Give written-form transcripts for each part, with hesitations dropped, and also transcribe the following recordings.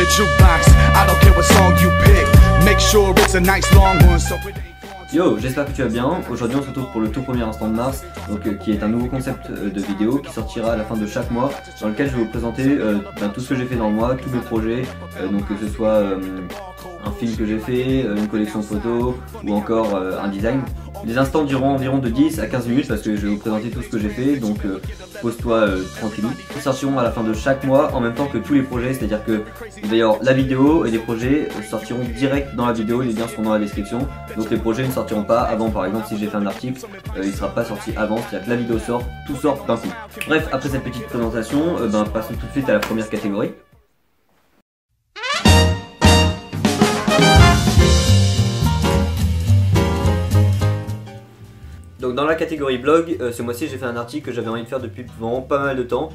the jukebox. I don't care what song you pick. Make sure it's a nice long one so it ain't. Yo, j'espère que tu vas bien. Aujourd'hui on se retrouve pour le tout premier instant de mars, donc, qui est un nouveau concept de vidéo qui sortira à la fin de chaque mois, dans lequel je vais vous présenter tout ce que j'ai fait dans le mois, tous mes projets, donc que ce soit un film que j'ai fait, une collection photo ou encore un design. Les instants dureront environ de 10 à 15 minutes parce que je vais vous présenter tout ce que j'ai fait, donc pose-toi tranquillou. Ils sortiront à la fin de chaque mois en même temps que tous les projets, c'est-à-dire que d'ailleurs la vidéo et les projets sortiront direct dans la vidéo, les liens seront dans la description, donc les projets ne sortiront pas avant. Par exemple si j'ai fait un article, il ne sera pas sorti avant, c'est-à-dire que la vidéo sort, tout sort d'un coup. Bref, après cette petite présentation, passons tout de suite à la première catégorie. Donc dans la catégorie blog, ce mois-ci j'ai fait un article que j'avais envie de faire depuis vraiment pas mal de temps,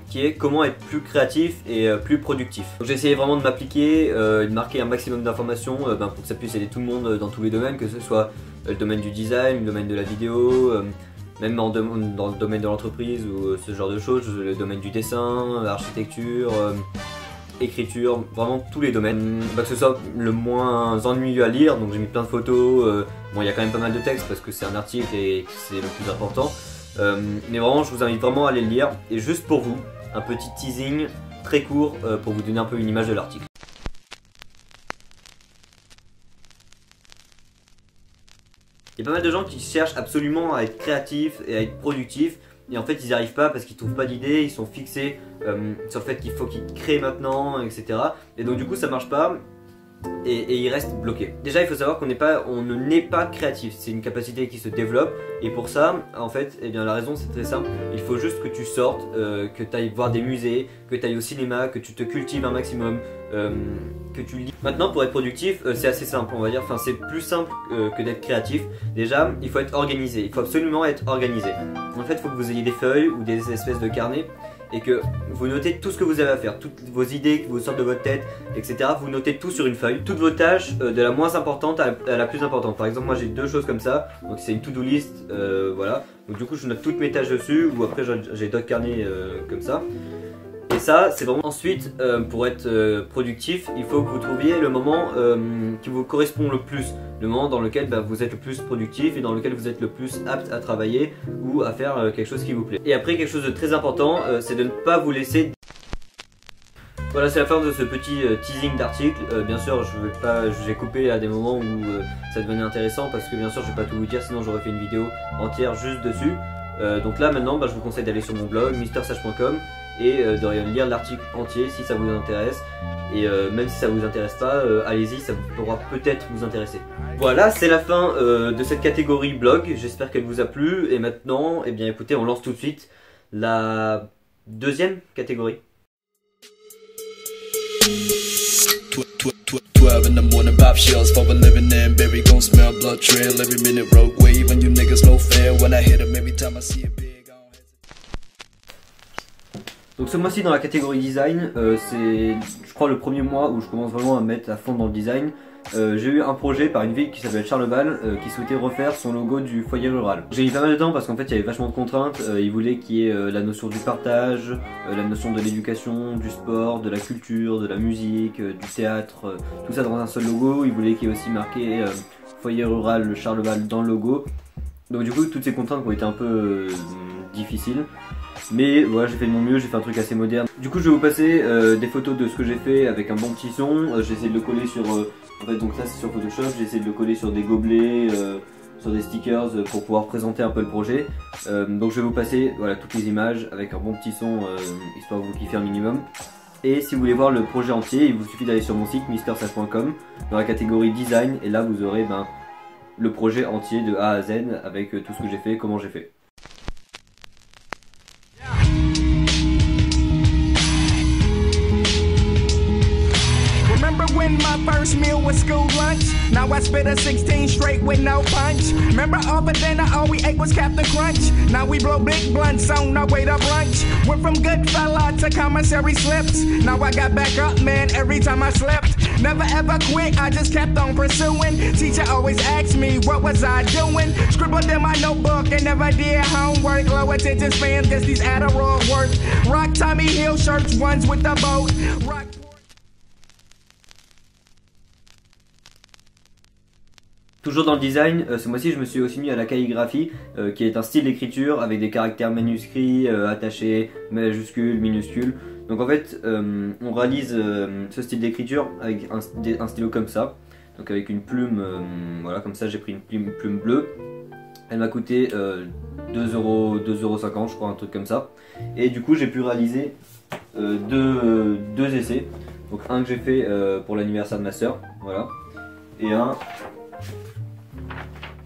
qui est comment être plus créatif et plus productif. J'ai essayé vraiment de m'appliquer, de marquer un maximum d'informations pour que ça puisse aider tout le monde dans tous les domaines, que ce soit le domaine du design, le domaine de la vidéo, même dans le domaine de l'entreprise ou ce genre de choses, le domaine du dessin, l'architecture, écriture, vraiment tous les domaines, que ce soit le moins ennuyeux à lire. Donc j'ai mis plein de photos, bon il y a quand même pas mal de texte parce que c'est un article et c'est le plus important, mais vraiment je vous invite vraiment à aller le lire. Et juste pour vous, un petit teasing très court pour vous donner un peu une image de l'article. Il y a pas mal de gens qui cherchent absolument à être créatifs et à être productifs, et en fait ils n'y arrivent pas parce qu'ils trouvent pas d'idées, ils sont fixés sur le fait qu'il faut qu'ils créent maintenant, etc. Et donc du coup ça marche pas et ils restent bloqués. Déjà il faut savoir qu'on ne naît pas créatif, c'est une capacité qui se développe, et pour ça en fait la raison c'est très simple, il faut juste que tu sortes, que tu ailles voir des musées, que tu ailles au cinéma, que tu te cultives un maximum, que tu lis. Maintenant pour être productif c'est assez simple on va dire, enfin c'est plus simple que d'être créatif. Déjà il faut être organisé, il faut absolument être organisé. En fait il faut que vous ayez des feuilles ou des espèces de carnets et que vous notez tout ce que vous avez à faire, toutes vos idées qui vous sortent de votre tête, etc. Vous notez tout sur une feuille, toutes vos tâches de la moins importante à la plus importante. Par exemple moi j'ai deux choses comme ça, donc c'est une to-do list, voilà. Donc du coup je note toutes mes tâches dessus, ou après j'ai d'autres carnets comme ça. Et ça c'est vraiment ensuite pour être productif, il faut que vous trouviez le moment qui vous correspond le plus, le moment dans lequel vous êtes le plus productif et dans lequel vous êtes le plus apte à travailler ou à faire quelque chose qui vous plaît. Et après quelque chose de très important, c'est de ne pas vous laisser. Voilà, c'est la fin de ce petit teasing d'article. Bien sûr j'ai coupé à des moments où ça devenait intéressant parce que bien sûr je vais pas tout vous dire, sinon j'aurais fait une vidéo entière juste dessus. Donc là maintenant je vous conseille d'aller sur mon blog mrsage.com et de lire l'article entier si ça vous intéresse, et même si ça vous intéresse pas, allez-y, ça pourra peut-être vous intéresser. Voilà, c'est la fin de cette catégorie blog, j'espère qu'elle vous a plu, et maintenant, écoutez, on lance tout de suite la deuxième catégorie. Donc ce mois-ci dans la catégorie design, c'est je crois le premier mois où je commence vraiment à me mettre à fond dans le design. J'ai eu un projet par une ville qui s'appelle Charleval qui souhaitait refaire son logo du foyer rural. J'ai mis pas mal de temps parce qu'en fait il y avait vachement de contraintes, ils voulaient qu'il y ait la notion du partage, la notion de l'éducation, du sport, de la culture, de la musique, du théâtre, tout ça dans un seul logo. Ils voulaient qu'il y ait aussi marqué foyer rural le Charleval dans le logo. Donc du coup toutes ces contraintes ont été un peu difficiles. Mais voilà, j'ai fait de mon mieux, j'ai fait un truc assez moderne. Du coup je vais vous passer des photos de ce que j'ai fait avec un bon petit son. J'ai essayé de le coller sur, en fait donc ça c'est sur Photoshop, j'ai essayé de le coller sur des gobelets, sur des stickers pour pouvoir présenter un peu le projet. Donc je vais vous passer voilà, toutes les images avec un bon petit son, histoire que vous kiffiez un minimum. Et si vous voulez voir le projet entier, il vous suffit d'aller sur mon site mrsage.com dans la catégorie design, et là vous aurez le projet entier de A à Z avec tout ce que j'ai fait, comment j'ai fait. When my first meal was school lunch, now I spit a 16 straight with no punch. Remember all for dinner, all we ate was Captain Crunch. Now we blow big blunts on our way to brunch. Went from good fella to commissary slips. Now I got back up, man, every time I slipped. Never ever quit, I just kept on pursuing. Teacher always asked me, what was I doing? Scribbled in my notebook and never did homework. Low attention spans, guess these Adderall work. Rock Tommy Hill shirts, ones with the boat. Rock Toujours dans le design, ce mois-ci je me suis aussi mis à la calligraphie, qui est un style d'écriture avec des caractères manuscrits, attachés, majuscules, minuscules. Donc en fait, on réalise ce style d'écriture avec un stylo comme ça, donc avec une plume, voilà, comme ça j'ai pris une plume bleue. Elle m'a coûté 2,50 €, je crois, un truc comme ça. Et du coup j'ai pu réaliser deux essais. Donc un que j'ai fait pour l'anniversaire de ma soeur, voilà, et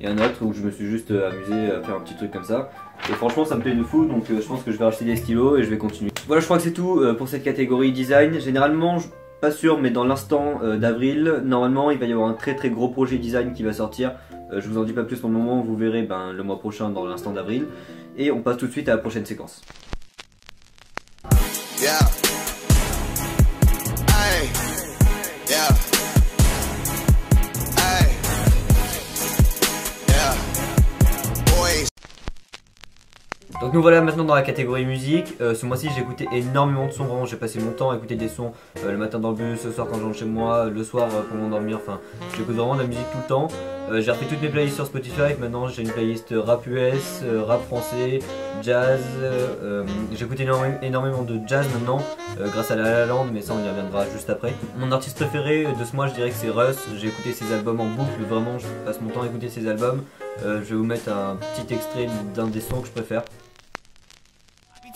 un autre où je me suis juste amusé à faire un petit truc comme ça. Et franchement ça me plaît de fou, donc je pense que je vais acheter des stylos et je vais continuer. Voilà, je crois que c'est tout pour cette catégorie design. Généralement, pas sûr, mais dans l'instant d'avril, normalement il va y avoir un très gros projet design qui va sortir. Je vous en dis pas plus pour le moment, vous verrez le mois prochain dans l'instant d'avril. Et on passe tout de suite à la prochaine séquence. Yeah. Hey. Yeah. Hey. Yeah. Boys. Donc nous voilà maintenant dans la catégorie musique. Ce mois-ci j'ai écouté énormément de sons, vraiment j'ai passé mon temps à écouter des sons le matin dans le bus, le soir quand je rentre chez moi, le soir pour m'endormir, enfin j'écoute vraiment de la musique tout le temps. J'ai refait toutes mes playlists sur Spotify, maintenant j'ai une playlist rap US, rap français, jazz, j'écoute énormément de jazz maintenant grâce à La La Land, mais ça on y reviendra juste après. Mon artiste préféré de ce mois je dirais que c'est Russ, j'ai écouté ses albums en boucle, vraiment je passe mon temps à écouter ses albums. Je vais vous mettre un petit extrait d'un des sons que je préfère.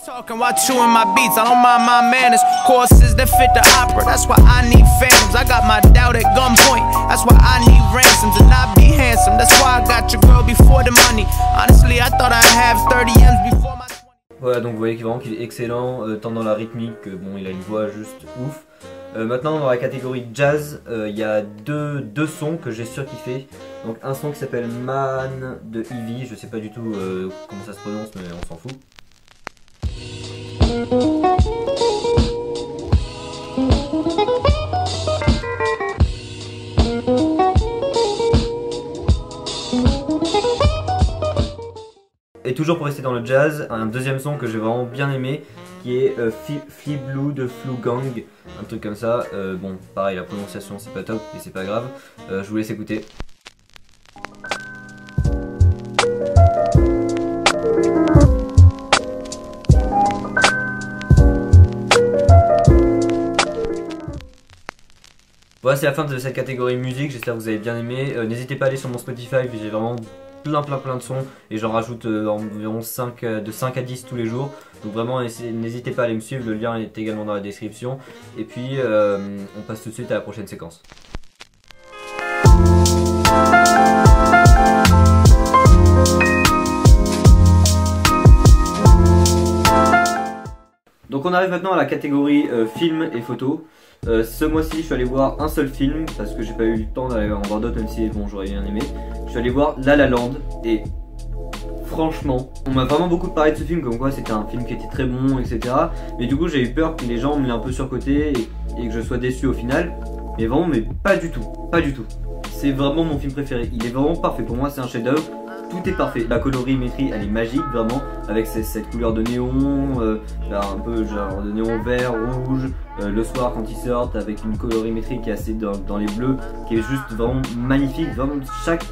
Talking while chewing my beats, I don't mind my manners. Courses that fit the opera, that's why I need phantoms. I got my doubt at gunpoint, that's why I need ransoms. And I be handsome, that's why I got your girl before the money. Honestly, I thought I'd have 30 M's before my 20. Voilà, donc vous voyez qu'il est excellent, tant dans la rythmique, bon il a une voix juste ouf. Maintenant dans la catégorie jazz, il y a deux sons que j'ai surkiffé. Donc un son qui s'appelle Man de Ivy, je sais pas du tout comment ça se prononce mais on s'en fout. Et toujours pour rester dans le jazz, un deuxième son que j'ai vraiment bien aimé qui est Flea Blue de Flu Gang, un truc comme ça. Bon, pareil, la prononciation c'est pas top mais c'est pas grave. Je vous laisse écouter. Voilà, c'est la fin de cette catégorie musique, j'espère que vous avez bien aimé. N'hésitez pas à aller sur mon Spotify, j'ai vraiment plein de sons et j'en rajoute environ de 5 à 10 tous les jours. Donc vraiment n'hésitez pas à aller me suivre, le lien est également dans la description. Et puis on passe tout de suite à la prochaine séquence. Donc on arrive maintenant à la catégorie film et photo. Ce mois-ci je suis allé voir un seul film parce que j'ai pas eu le temps d'aller en voir d'autres, même si bon j'aurais bien aimé. Je suis allé voir La La Land et franchement on m'a vraiment beaucoup parlé de ce film comme quoi c'était un film qui était très bon etc. Mais du coup j'ai eu peur que les gens me l'aient un peu surcoté et que je sois déçu au final. Mais vraiment mais pas du tout, pas du tout. C'est vraiment mon film préféré, il est vraiment parfait pour moi, c'est un chef-d'œuvre. Tout est parfait, la colorimétrie elle est magique vraiment, avec cette couleur de néon, un peu genre de néon vert, rouge, le soir quand ils sortent avec une colorimétrie qui est assez dans les bleus, qui est juste vraiment magnifique, vraiment chaque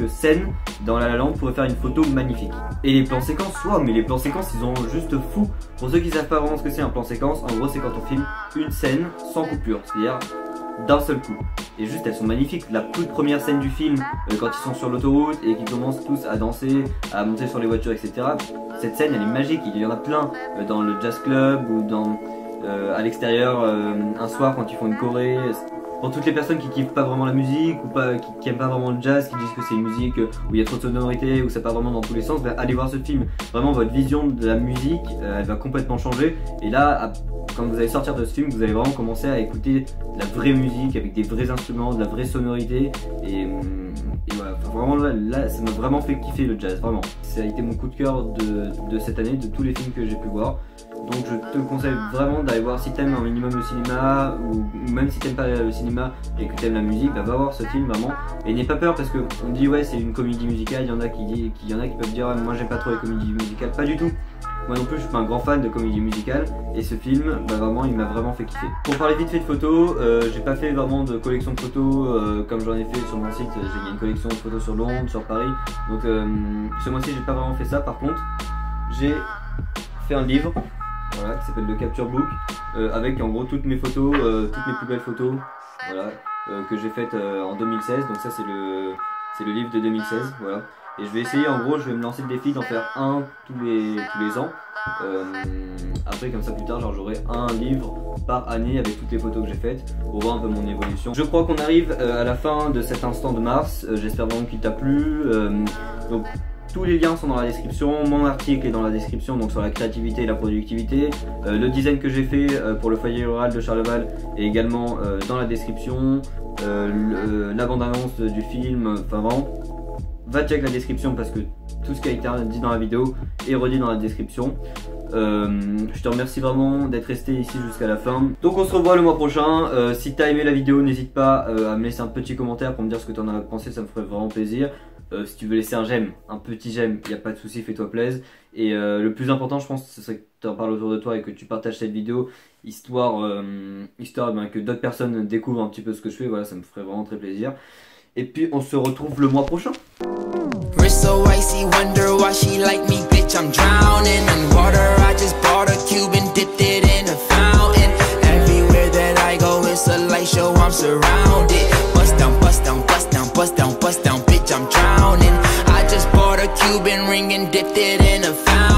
scène dans La La Land pourrait faire une photo magnifique. Et les plans séquences, wow, mais les plans séquences ils sont juste fous. Pour ceux qui savent pas vraiment ce que c'est un plan séquence, en gros c'est quand on filme une scène sans coupure, c'est-à-dire d'un seul coup. Et juste elles sont magnifiques. La toute première scène du film, quand ils sont sur l'autoroute et qu'ils commencent tous à danser, à monter sur les voitures etc. Cette scène elle est magique, il y en a plein dans le jazz club ou à l'extérieur un soir quand ils font une choré. Pour toutes les personnes qui kiffent pas vraiment la musique ou qui aiment pas vraiment le jazz, qui disent que c'est une musique où il y a trop de sonorité, où ça part vraiment dans tous les sens, allez voir ce film. Vraiment votre vision de la musique elle va complètement changer. Et là quand vous allez sortir de ce film, vous allez vraiment commencer à écouter de la vraie musique avec des vrais instruments, de la vraie sonorité. Et voilà, vraiment là ça m'a vraiment fait kiffer le jazz, vraiment. Ça a été mon coup de cœur de cette année, de tous les films que j'ai pu voir. Donc je te conseille vraiment d'aller voir si t'aimes un minimum le cinéma ou même si t'aimes pas le cinéma et que t'aimes la musique, va voir ce film vraiment. Et n'aie pas peur parce que on dit ouais c'est une comédie musicale, il y en a qui peuvent dire moi j'aime pas trop les comédies musicales, pas du tout. moi non plus je suis pas un grand fan de comédie musicale et ce film bah, vraiment il m'a vraiment fait kiffer. Pour parler vite fait de photos, j'ai pas fait vraiment de collection de photos comme j'en ai fait sur mon site. J'ai une collection de photos sur Londres, sur Paris, donc ce mois-ci j'ai pas vraiment fait ça. Par contre j'ai fait un livre voilà, qui s'appelle le Capture Book avec en gros toutes mes photos, toutes mes plus belles photos voilà, que j'ai faites en 2016. Donc ça c'est le livre de 2016 voilà. Et je vais essayer, en gros, je vais me lancer le défi d'en faire un tous les ans. Après, comme ça, plus tard, genre j'aurai un livre par année avec toutes les photos que j'ai faites pour voir un peu mon évolution. Je crois qu'on arrive à la fin de cet instant de mars. J'espère vraiment qu'il t'a plu. Donc, tous les liens sont dans la description. Mon article est dans la description, donc sur la créativité et la productivité. Le design que j'ai fait pour le foyer rural de Charleval est également dans la description. La bande-annonce du film, enfin vraiment. Va check la description parce que tout ce qui a été dit dans la vidéo est redit dans la description. Je te remercie vraiment d'être resté ici jusqu'à la fin. Donc on se revoit le mois prochain. Si t'as aimé la vidéo, n'hésite pas à me laisser un petit commentaire pour me dire ce que t'en as pensé, ça me ferait vraiment plaisir. Si tu veux laisser un j'aime, un petit j'aime, il n'y a pas de souci, fais-toi plaisir. Et le plus important je pense ce serait que tu en parles autour de toi et que tu partages cette vidéo histoire que d'autres personnes découvrent un petit peu ce que je fais. Voilà, ça me ferait vraiment très plaisir. Et puis on se retrouve le mois prochain. Wrist so icy, wonder why she like me, bitch, I'm drowning in water. I just bought a cube and dipped it in a fountain. Everywhere that I go, it's a light show, I'm surrounded. Bust down, bust down, bust down, bust down, bust down, bitch, I'm drowning. I just bought a Cuban ring and dipped it in a fountain.